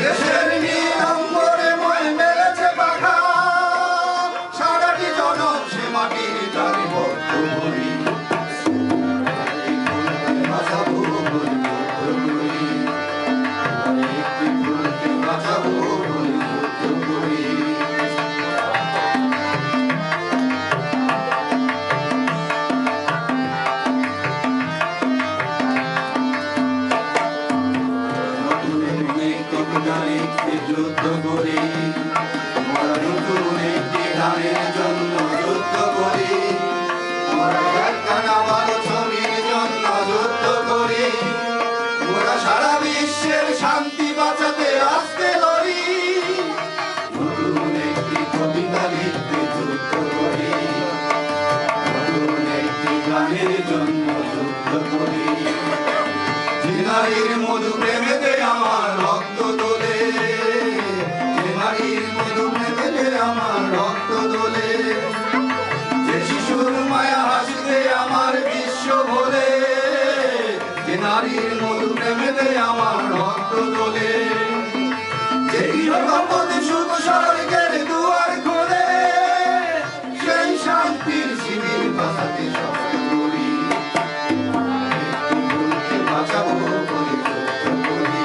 দেশের নীলাম্বরে মই মেলেছে পাখা, সারাটি জনম সে মাটির জানি বদ্ধ করি, বাঁচাবো বলে যুদ্ধ করি, একটি ফুলকে বাঁচাবো বলে যুদ্ধ করি। যুদ্ধ করি, আমরা নতুন একটি গানের জন্য যুদ্ধ করি, আমরা একখানা ভালো ছবির জন্য যুদ্ধ করি, ওরা সারা বিশ্বের শান্তি বাঁচাতে আসতে লড়ি, নতুন একটি কবিতা লিখতে যুদ্ধ করি, নতুন একটি গানের জন্য যুদ্ধ করি। যে নারীর মধু প্রেমেতে আমার রক্ত তোলে, যে নারীর মধু প্রেমেতে আমার রক্ত তোলে, যে শিশুর মায়া হাসিতে আমার বিশ্ব ভোলে, যে নারীর মধু প্রেমেতে আমার রক্ত তোলে, যে গৃহপতি সুখ স্বর্গের দুয়ার খোলে, সেই শান্তির শিবির বাঁচাতে সফল করি, একটি ভুলকে বাঁচাবো বলে যুদ্ধ করি,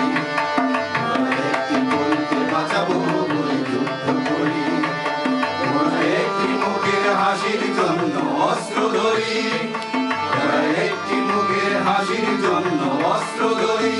একটি ভুলকে বাঁচাবো বলে যুদ্ধ করি, একটি মুখের হাসির জন্য অস্ত্র ধরি, একটি মুখের হাসির জন্য অস্ত্র ধরি।